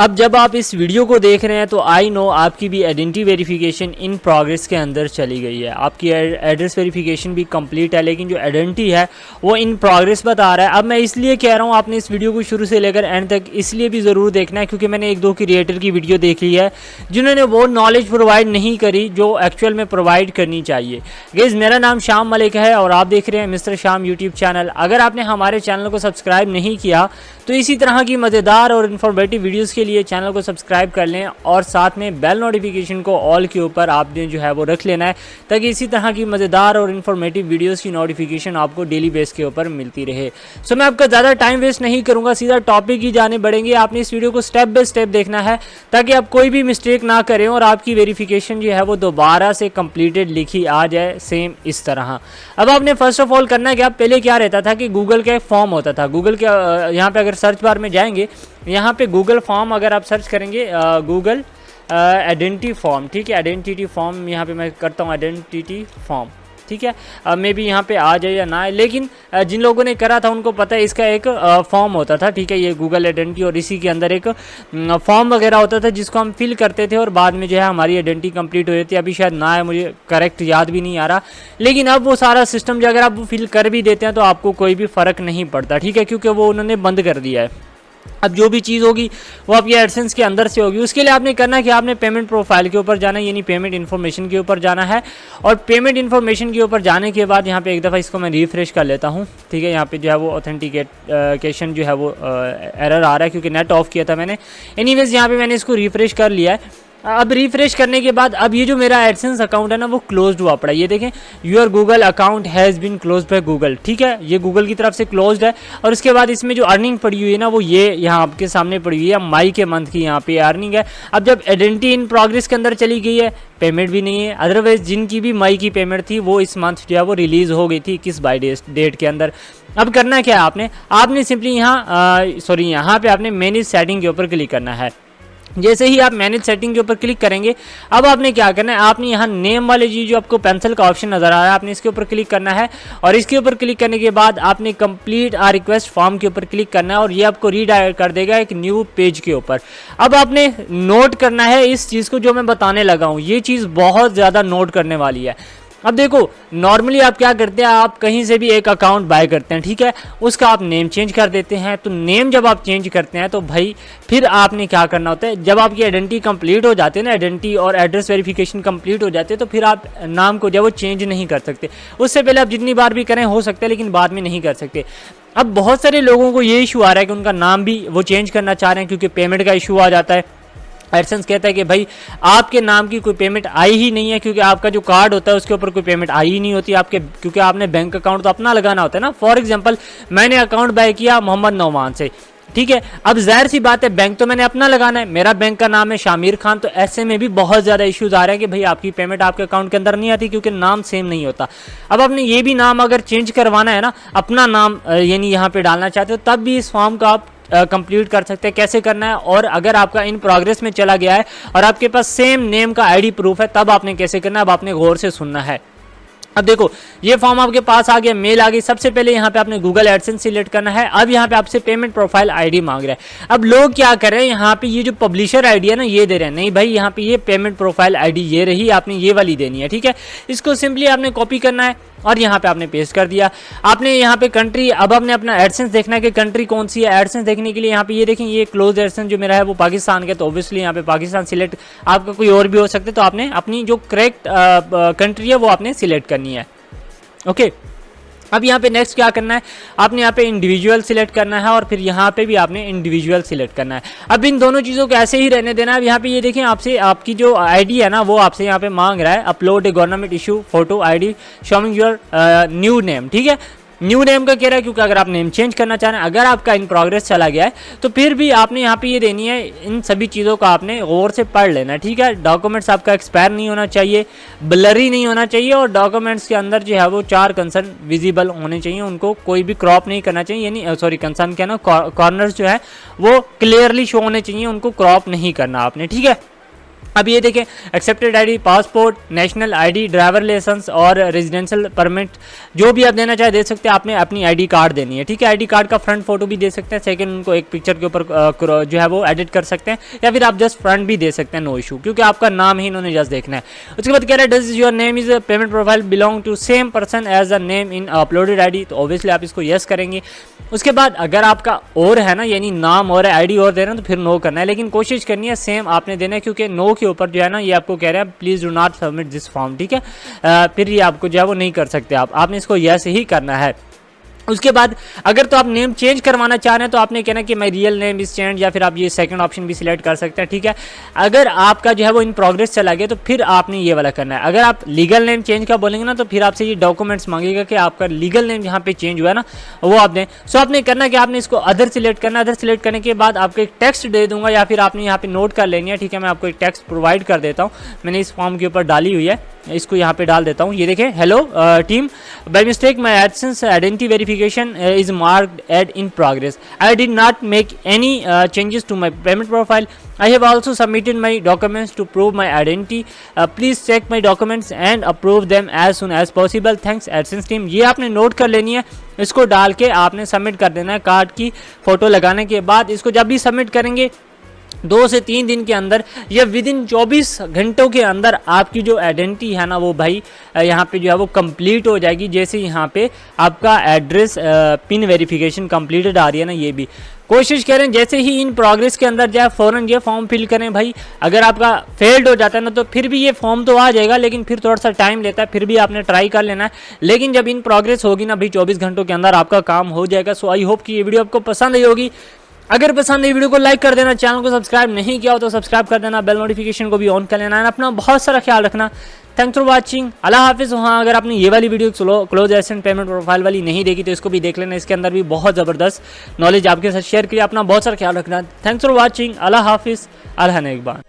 अब जब आप इस वीडियो को देख रहे हैं तो आई नो आपकी भी आइडेंटिटी वेरिफिकेशन इन प्रोग्रेस के अंदर चली गई है। आपकी एड्रेस वेरिफिकेशन भी कंप्लीट है, लेकिन जो आइडेंटिटी है वो इन प्रोग्रेस बता रहा है। अब मैं इसलिए कह रहा हूँ आपने इस वीडियो को शुरू से लेकर एंड तक इसलिए भी ज़रूर देखना है क्योंकि मैंने एक दो क्रिएटर की वीडियो देख ली है जिन्होंने वो नॉलेज प्रोवाइड नहीं करी जो एक्चुअल में प्रोवाइड करनी चाहिए। गाइस, मेरा नाम शाम मलिक है और आप देख रहे हैं मिस्टर शाम यूट्यूब चैनल। अगर आपने हमारे चैनल को सब्सक्राइब नहीं किया तो इसी तरह की मज़ेदार और इन्फॉर्मेटिव वीडियोज़ के लिए चैनल को सब्सक्राइब कर लें और साथ में बेल नोटिफिकेशन को ऑल के ऊपर आपने जो है वो रख लेना है ताकि इसी तरह की मज़ेदार और इन्फॉर्मेटिव वीडियोस की नोटिफिकेशन आपको डेली बेस के ऊपर मिलती रहे। सो मैं आपका ज़्यादा टाइम वेस्ट नहीं करूँगा, सीधा टॉपिक ही जाने बढ़ेंगे। आपने इस वीडियो को स्टेप बाय स्टेप देखना है ताकि आप कोई भी मिस्टेक ना करें और आपकी वेरिफिकेशन जो है वो दोबारा से कंप्लीटेड लिखी आ जाए सेम इस तरह। अब आपने फर्स्ट ऑफ ऑल करना है कि आप पहले क्या रहता था कि गूगल का एक फॉर्म होता था। गूगल के यहाँ पे अगर सर्च बार में जाएंगे, यहाँ पे गूगल फॉर्म अगर आप सर्च करेंगे गूगल आइडेंटिटी फॉर्म, ठीक है, आइडेंटिटी फॉर्म यहाँ पे मैं करता हूँ आइडेंटिटी फॉर्म, ठीक है। मे बी यहाँ पे आ जाए या ना आए, लेकिन जिन लोगों ने करा था उनको पता है इसका एक फॉर्म होता था, ठीक है, ये गूगल आइडेंटिटी और इसी के अंदर एक फॉर्म वगैरह होता था जिसको हम फिल करते थे और बाद में जो है हमारी आइडेंटिटी कंप्लीट हो जाती है। अभी शायद ना है, मुझे करेक्ट याद भी नहीं आ रहा, लेकिन अब वो सारा सिस्टम जो अगर आप फिल कर भी देते हैं तो आपको कोई भी फ़र्क नहीं पड़ता, ठीक है, क्योंकि वो उन्होंने बंद कर दिया है। अब जो भी चीज़ होगी वो आपकी एडसेंस के अंदर से होगी। उसके लिए आपने करना है कि आपने पेमेंट प्रोफाइल के ऊपर जाना है, यानी पेमेंट इन्फॉर्मेशन के ऊपर जाना है। और पेमेंट इन्फॉर्मेशन के ऊपर जाने के बाद यहाँ पे एक दफ़ा इसको मैं रिफ्रेश कर लेता हूँ, ठीक है। यहाँ पे जो है वो ऑथेंटिकेशन जो है वो एरर आ रहा है क्योंकि नेट ऑफ किया था मैंने। एनीवेज यहाँ पे मैंने इसको रिफ्रेश कर लिया है। अब रिफ्रेश करने के बाद अब ये जो मेरा एडसेंस अकाउंट है ना वो क्लोज्ड हुआ पड़ा है। ये देखें, your Google account has been closed by Google, ठीक है, ये गूगल की तरफ से क्लोज्ड है। और उसके बाद इसमें जो अर्निंग पड़ी हुई है ना वो ये यहाँ आपके सामने पड़ी हुई है, मई के मंथ की यहाँ पे अर्निंग है। अब जब आइडेंटिटी इन प्रोग्रेस के अंदर चली गई है, पेमेंट भी नहीं है। अदरवाइज जिनकी भी मई की पेमेंट थी वो इस मंथ जो है वो रिलीज़ हो गई थी 21 बाई डेट के अंदर। अब करना क्या है आपने सिंपली यहाँ पे आपने मैनेज सेटिंग के ऊपर क्लिक करना है। जैसे ही आप मैनेज सेटिंग के ऊपर क्लिक करेंगे, अब आपने क्या करना है, आपने यहाँ नेम वाले जी जो आपको पेंसिल का ऑप्शन नज़र आ रहा है, आपने इसके ऊपर क्लिक करना है। और इसके ऊपर क्लिक करने के बाद आपने कंप्लीट आ रिक्वेस्ट फॉर्म के ऊपर क्लिक करना है और ये आपको रीडायरेक्ट कर देगा एक न्यू पेज के ऊपर। अब आपने नोट करना है इस चीज़ को जो मैं बताने लगा हूँ, ये चीज़ बहुत ज़्यादा नोट करने वाली है। अब देखो, नॉर्मली आप क्या करते हैं, आप कहीं से भी एक अकाउंट बाय करते हैं, ठीक है, उसका आप नेम चेंज कर देते हैं। तो नेम जब आप चेंज करते हैं तो भाई फिर आपने क्या करना होता है, जब आपकी आइडेंटिटी कंप्लीट हो जाती है ना, आइडेंटिटी और एड्रेस वेरिफिकेशन कंप्लीट हो जाते हैं, तो फिर आप नाम को जब वो चेंज नहीं कर सकते। उससे पहले आप जितनी बार भी करें हो सकता है, लेकिन बाद में नहीं कर सकते। अब बहुत सारे लोगों को ये इशू आ रहा है कि उनका नाम भी वो चेंज करना चाह रहे हैं क्योंकि पेमेंट का इशू आ जाता है। एडसेंस कहता है कि भाई आपके नाम की कोई पेमेंट आई ही नहीं है क्योंकि आपका जो कार्ड होता है उसके ऊपर कोई पेमेंट आई ही नहीं होती आपके, क्योंकि आपने बैंक अकाउंट तो अपना लगाना होता है ना। फॉर एग्जांपल मैंने अकाउंट बाय किया मोहम्मद नौमान से, ठीक है, अब जाहिर सी बात है बैंक तो मैंने अपना लगाना है, मेरा बैंक का नाम है शामिर खान, तो ऐसे में भी बहुत ज़्यादा इश्यूज आ रहे हैं कि भाई आपकी पेमेंट आपके अकाउंट के अंदर नहीं आती क्योंकि नाम सेम नहीं होता। अब आपने ये भी नाम अगर चेंज करवाना है ना, अपना नाम यानी यहाँ पे डालना चाहते हो, तब भी इस फॉर्म का आप कंप्लीट कर सकते हैं। कैसे करना है, और अगर आपका इन प्रोग्रेस में चला गया है और आपके पास सेम नेम का आईडी प्रूफ है तब आपने कैसे करना है, अब आपने गौर से सुनना है। अब देखो, ये फॉर्म आपके पास आ गया, मेल आ गई। सबसे पहले यहाँ पे आपने गूगल एडसेंस सिलेक्ट करना है। अब यहाँ पे आपसे पेमेंट प्रोफाइल आईडी मांग रहा है। अब लोग क्या कर रहे हैं, यहाँ पे ये जो पब्लिशर आईडी है ना ये दे रहे हैं, नहीं भाई यहाँ पे ये पेमेंट प्रोफाइल आईडी ये रही, आपने ये वाली देनी है, ठीक है। इसको सिंपली आपने कॉपी करना है और यहाँ पे आपने पेस्ट कर दिया। आपने यहाँ पे कंट्री, अब आपने अपना एडसेंस देखना है कि कंट्री कौन सी है। एडसेंस देखने के लिए यहाँ पे ये देखें, ये क्लोज एडसेंस जो मेरा है वो पाकिस्तान का, तो ऑब्वियसली यहाँ पे पाकिस्तान सिलेक्ट, आपका कोई और भी हो सकता है, तो आपने अपनी जो करेक्ट कंट्री है वो आपने सिलेक्ट करनी है। ओके, अब यहाँ पे नेक्स्ट क्या करना है, आपने यहाँ पे इंडिविजुअल सिलेक्ट करना है और फिर यहाँ पे भी आपने इंडिविजुअल सिलेक्ट करना है। अब इन दोनों चीज़ों को ऐसे ही रहने देना है। अब यहाँ पे ये देखें, आपसे आपकी जो आईडी है ना वो आपसे यहाँ पे मांग रहा है upload A government issue photo ID showing your new name, ठीक है। न्यू नेम का कह रहा है क्योंकि अगर आप नेम चेंज करना चाह रहे हैं, अगर आपका इन प्रोग्रेस चला गया है तो फिर भी आपने यहाँ पे ये देनी है। इन सभी चीज़ों का आपने गौर से पढ़ लेना है, ठीक है। डॉक्यूमेंट्स आपका एक्सपायर नहीं होना चाहिए, ब्लरी नहीं होना चाहिए और डॉक्यूमेंट्स के अंदर जो है वो 4 कंसर्न विजिबल होने चाहिए, उनको कोई भी क्रॉप नहीं करना चाहिए, यानी सॉरी कंसर्न क्या ना, कॉर्नर्स जो है वो क्लियरली शो होने चाहिए, उनको क्रॉप नहीं करना आपने, ठीक है। अब ये देखें, accepted ID, passport, national ID, driver licence और रेजिडेंशियल परमिट जो भी आप देना चाहे दे सकते हैं। आपने अपनी आईडी कार्ड देनी है, ठीक है। आईडी कार्ड का फ्रंट फोटो भी दे सकते हैं, सेकंड उनको एक पिक्चर के ऊपर जो है वो एडिट कर सकते हैं, या फिर आप जस्ट फ्रंट भी दे सकते हैं, नो इशू, क्योंकि आपका नाम ही इन्होंने जस्ट देखना है। उसके बाद कह रहा है does your name is payment profile belong to same person as the name in uploaded ID, तो ऑब्वियसली आप इसको यस करेंगे। उसके बाद अगर आपका और है ना, यानी नाम और आईडी और दे रहे हैं तो फिर नो करना है, लेकिन कोशिश करनी है सेम आपने देना है, क्योंकि नो के ऊपर जो है ना ये आपको कह रहे हैं please do not submit this form, ठीक है। फिर ये आपको जो है वो नहीं कर सकते, आपने इसको यस ही करना है। उसके बाद अगर तो आप नेम चेंज करवाना चाह रहे हैं तो आपने कहना कि my real name is change, या फिर आप ये सेकंड ऑप्शन भी सिलेक्ट कर सकते हैं, ठीक है। अगर आपका जो है वो इन प्रोग्रेस चला गया तो फिर आपने ये वाला करना है। अगर आप लीगल नेम चेंज का बोलेंगे ना तो फिर आपसे ये डॉक्यूमेंट्स मांगेगा कि आपका लीगल नेम जहाँ पे चेंज हुआ है ना वो आप दें। सो आपने करना कि आपने इसको अदर सिलेक्ट करना है। अदर सिलेक्ट करने के बाद आपको एक टेक्स्ट दे दूंगा, या फिर आपने यहाँ पे नोट कर लेनी है, ठीक है। मैं आपको एक टेक्स्ट प्रोवाइड कर देता हूँ, मैंने इस फॉर्म के ऊपर डाली हुई है, इसको यहाँ पे डाल देता हूँ। ये देखें, hello team, by mistake my AdSense identity verification is marked as in progress, I did not make any changes to my payment profile, I have also submitted my documents to prove my identity, please check my documents and approve them as soon as possible, thanks AdSense team. ये आपने note कर लेनी है, इसको डाल के आपने submit कर देना है। कार्ड की फोटो लगाने के बाद इसको जब भी सबमिट करेंगे 2 से 3 दिन के अंदर या विद इन 24 घंटों के अंदर आपकी जो आइडेंटिटी है ना वो भाई यहाँ पे जो है वो कंप्लीट हो जाएगी। जैसे यहाँ पे आपका एड्रेस पिन वेरिफिकेशन कंप्लीटेड आ रही है ना, ये भी कोशिश करें जैसे ही इन प्रोग्रेस के अंदर जाए फ़ौरन ये फॉर्म फिल करें भाई। अगर आपका फेल्ड हो जाता है ना तो फिर भी ये फॉर्म तो आ जाएगा, लेकिन फिर थोड़ा सा टाइम लेता है, फिर भी आपने ट्राई कर लेना है। लेकिन जब इन प्रोग्रेस होगी ना भाई 24 घंटों के अंदर आपका काम हो जाएगा। सो आई होप कि ये वीडियो आपको पसंद आई होगी। अगर पसंद है वीडियो को लाइक कर देना, चैनल को सब्सक्राइब नहीं किया हो तो सब्सक्राइब कर देना, बेल नोटिफिकेशन को भी ऑन कर लेना है। अपना बहुत सारा ख्याल रखना। थैंक्स फॉर वाचिंग, अल्लाह हाफिज़। हाँ, अगर आपने ये वाली video close AdSense payment profile वाली नहीं देखी तो इसको भी देख लेना, इसके अंदर भी बहुत ज़बरदस्त नॉलेज आपके साथ शेयर किया। अपना बहुत सारा ख्याल रखना। थैंक्स फॉर वाचिंग, अल्लाह हाफिज़, अल्लाह नेगबान।